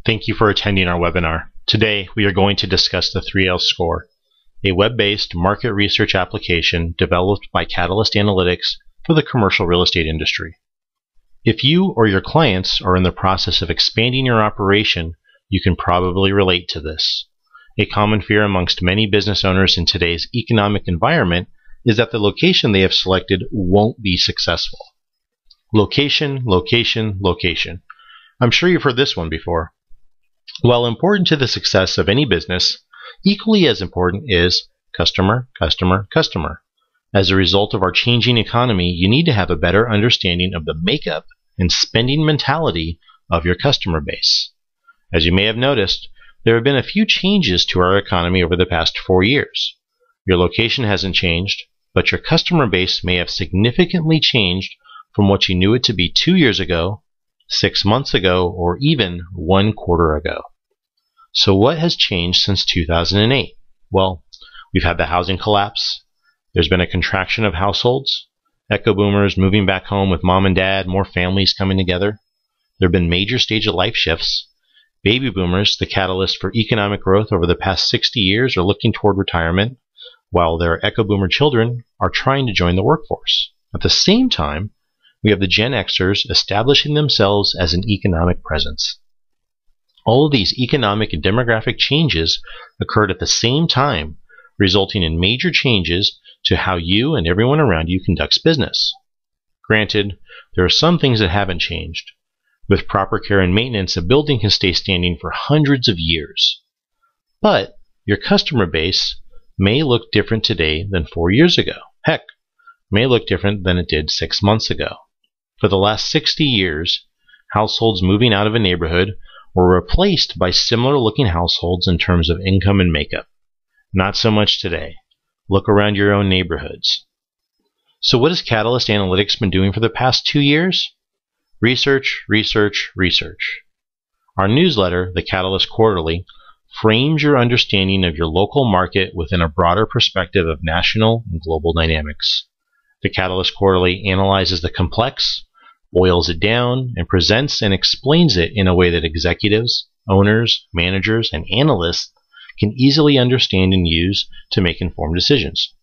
Thank you for attending our webinar. Today, we are going to discuss the 3L score, a web-based market research application developed by Catalyst Analytics for the commercial real estate industry. If you or your clients are in the process of expanding your operation, you can probably relate to this. A common fear amongst many business owners in today's economic environment is that the location they have selected won't be successful. Location, location, location. I'm sure you've heard this one before. While important to the success of any business, equally as important is customer, customer, customer. As a result of our changing economy, you need to have a better understanding of the makeup and spending mentality of your customer base. As you may have noticed, there have been a few changes to our economy over the past 4 years. Your location hasn't changed, but your customer base may have significantly changed from what you knew it to be 2 years ago, 6 months ago, or even 1 quarter ago. So what has changed since 2008? Well, we've had the housing collapse. There's been a contraction of households, echo boomers moving back home with mom and dad, more families coming together. There have been major stage of life shifts. Baby boomers, the catalyst for economic growth over the past 60 years, are looking toward retirement, while their echo boomer children are trying to join the workforce. At the same time, we have the Gen Xers establishing themselves as an economic presence. All of these economic and demographic changes occurred at the same time, resulting in major changes to how you and everyone around you conducts business. Granted, there are some things that haven't changed. With proper care and maintenance, a building can stay standing for hundreds of years. But your customer base may look different today than 4 years ago. Heck, may look different than it did 6 months ago. For the last 60 years, households moving out of a neighborhood were replaced by similar-looking households in terms of income and makeup. Not so much today. Look around your own neighborhoods. So what has Catalyst Analytics been doing for the past 2 years? Research, research, research. Our newsletter, the Catalyst Quarterly, frames your understanding of your local market within a broader perspective of national and global dynamics. The Catalyst Quarterly analyzes the complex, boils it down, and presents and explains it in a way that executives, owners, managers, and analysts can easily understand and use to make informed decisions.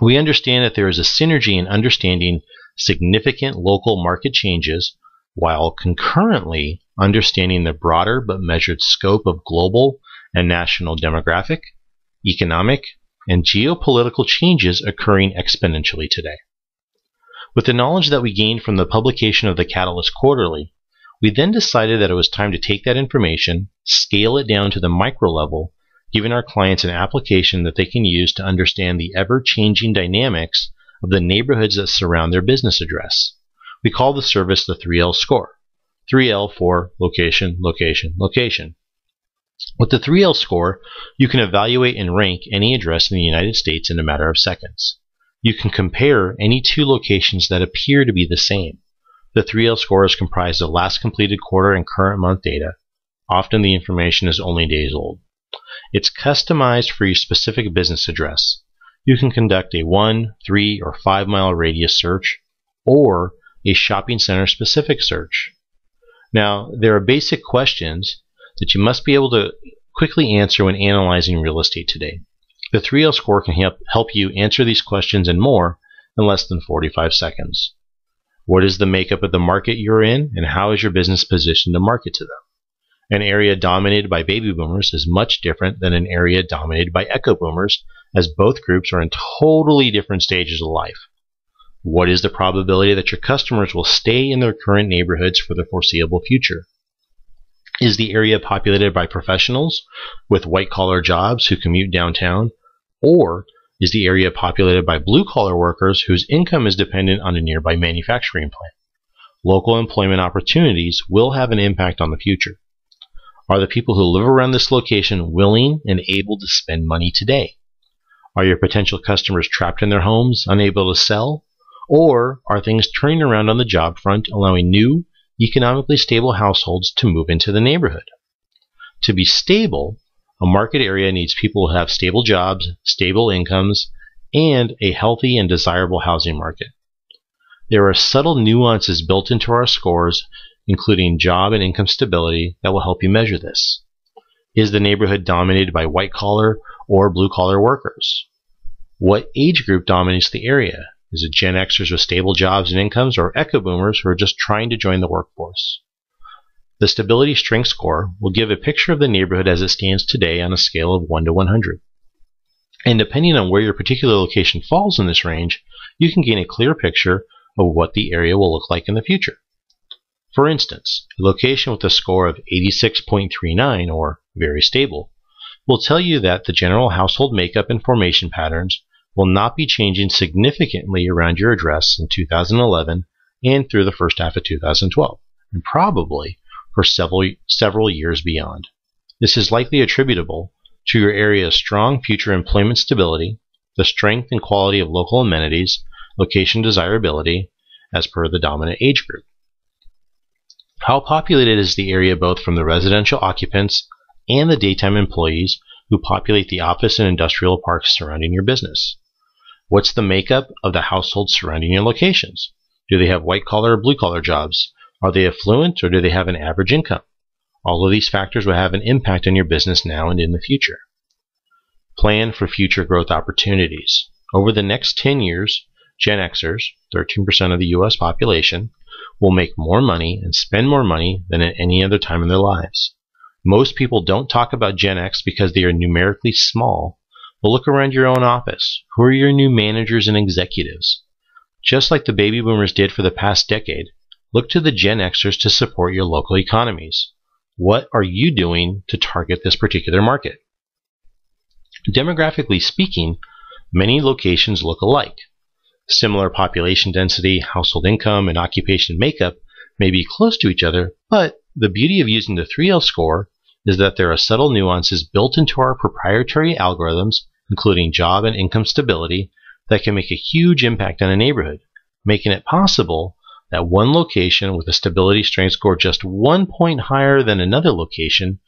We understand that there is a synergy in understanding significant local market changes while concurrently understanding the broader but measured scope of global and national demographic, economic, and geopolitical changes occurring exponentially today. With the knowledge that we gained from the publication of the Catalyst Quarterly, we then decided that it was time to take that information, scale it down to the micro level, giving our clients an application that they can use to understand the ever-changing dynamics of the neighborhoods that surround their business address. We call the service the 3L score. 3L for location, location, location. With the 3L score, you can evaluate and rank any address in the United States in a matter of seconds. You can compare any two locations that appear to be the same. The 3L score is comprised of last completed quarter and current month data. Often the information is only days old. It's customized for your specific business address. You can conduct a 1, 3, or 5 mile radius search or a shopping center specific search. Now, there are basic questions that you must be able to quickly answer when analyzing real estate today. The 3L score can help you answer these questions and more in less than 45 seconds. What is the makeup of the market you're in, and how is your business positioned to market to them? An area dominated by baby boomers is much different than an area dominated by echo boomers, as both groups are in totally different stages of life. What is the probability that your customers will stay in their current neighborhoods for the foreseeable future? Is the area populated by professionals with white-collar jobs who commute downtown? Or is the area populated by blue-collar workers whose income is dependent on a nearby manufacturing plant? Local employment opportunities will have an impact on the future. Are the people who live around this location willing and able to spend money today? Are your potential customers trapped in their homes, unable to sell? Or are things turning around on the job front, allowing new, economically stable households to move into the neighborhood? To be stable, a market area needs people who have stable jobs, stable incomes, and a healthy and desirable housing market. There are subtle nuances built into our scores including job and income stability, that will help you measure this. Is the neighborhood dominated by white-collar or blue-collar workers? What age group dominates the area? Is it Gen Xers with stable jobs and incomes, or Echo Boomers who are just trying to join the workforce? The Stability Strength Score will give a picture of the neighborhood as it stands today on a scale of 1 to 100. And depending on where your particular location falls in this range, you can gain a clear picture of what the area will look like in the future. For instance, a location with a score of 86.39, or very stable, will tell you that the general household makeup and formation patterns will not be changing significantly around your address in 2011 and through the first half of 2012, and probably for several years beyond. This is likely attributable to your area's strong future employment stability, the strength and quality of local amenities, location desirability, as per the dominant age group. How populated is the area both from the residential occupants and the daytime employees who populate the office and industrial parks surrounding your business? What's the makeup of the households surrounding your locations? Do they have white-collar or blue-collar jobs? Are they affluent, or do they have an average income? All of these factors will have an impact on your business now and in the future. Plan for future growth opportunities. Over the next 10 years, Gen Xers, 13% of the U.S. population, will make more money and spend more money than at any other time in their lives. Most people don't talk about Gen X because they are numerically small, but look around your own office. Who are your new managers and executives? Just like the baby boomers did for the past decade, look to the Gen Xers to support your local economies. What are you doing to target this particular market? Demographically speaking, many locations look alike. Similar population density, household income, and occupation makeup may be close to each other, but the beauty of using the 3L score is that there are subtle nuances built into our proprietary algorithms, including job and income stability, that can make a huge impact on a neighborhood, making it possible that one location with a stability strength score just 1 point higher than another location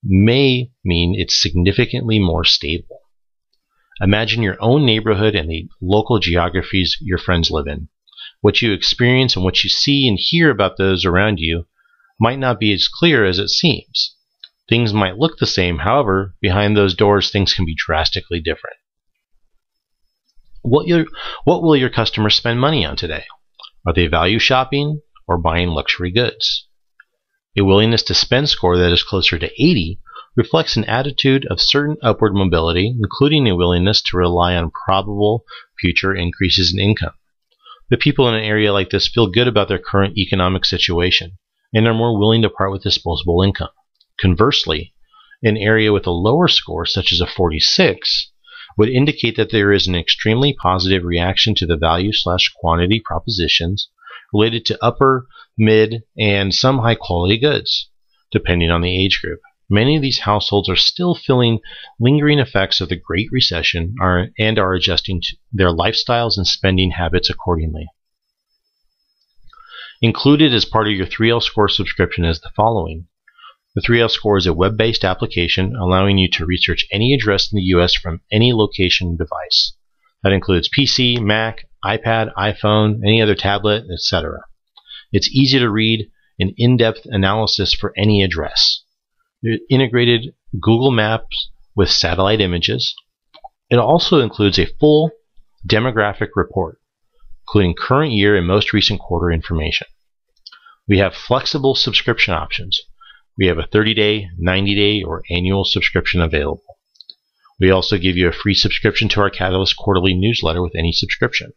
may mean it's significantly more stable. Imagine your own neighborhood and the local geographies your friends live in. What you experience and what you see and hear about those around you might not be as clear as it seems. Things might look the same, however, behind those doors things can be drastically different. What will your customers spend money on today? Are they value shopping or buying luxury goods? A willingness to spend score that is closer to 80 reflects an attitude of certain upward mobility, including a willingness to rely on probable future increases in income. The people in an area like this feel good about their current economic situation and are more willing to part with disposable income. Conversely, an area with a lower score, such as a 46, would indicate that there is an extremely positive reaction to the value/quantity propositions related to upper, mid, and some high-quality goods, depending on the age group. Many of these households are still feeling lingering effects of the Great Recession and are adjusting to their lifestyles and spending habits accordingly. Included as part of your 3L Score subscription is the following. The 3L Score is a web-based application allowing you to research any address in the U.S. from any location device. That includes PC, Mac, iPad, iPhone, any other tablet, etc. It's easy to read, an in-depth analysis for any address. It integrated Google Maps with satellite images. It also includes a full demographic report, including current year and most recent quarter information. We have flexible subscription options. We have a 30-day, 90-day, or annual subscription available. We also give you a free subscription to our Catalyst quarterly newsletter with any subscription.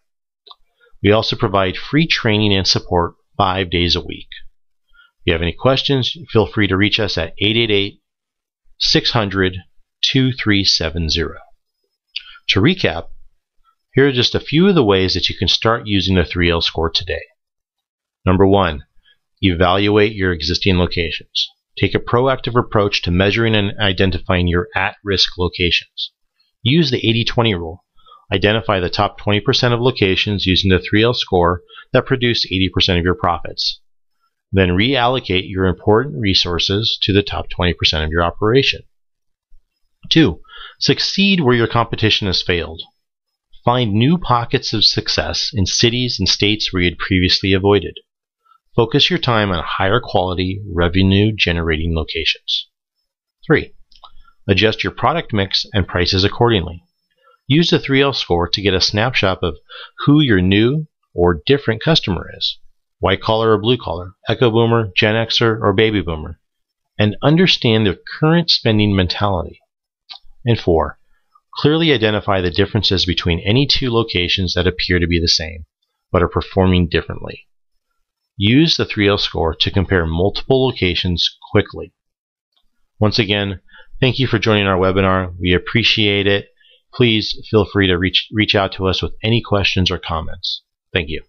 We also provide free training and support 5 days a week. If you have any questions, feel free to reach us at 888-600-2370. To recap, here are just a few of the ways that you can start using the 3L Score today. Number 1, evaluate your existing locations. Take a proactive approach to measuring and identifying your at-risk locations. Use the 80-20 rule. Identify the top 20% of locations using the 3L Score that produce 80% of your profits. Then reallocate your important resources to the top 20% of your operation. 2. Succeed where your competition has failed. Find new pockets of success in cities and states where you had previously avoided. Focus your time on higher quality, revenue-generating locations. 3. Adjust your product mix and prices accordingly. Use the 3L score to get a snapshot of who your new or different customer is, white collar or blue collar, Echo Boomer, Gen Xer, or Baby Boomer, and understand their current spending mentality. And 4. Clearly identify the differences between any two locations that appear to be the same, but are performing differently. Use the 3L score to compare multiple locations quickly. Once again, thank you for joining our webinar. We appreciate it. Please feel free to reach out to us with any questions or comments. Thank you.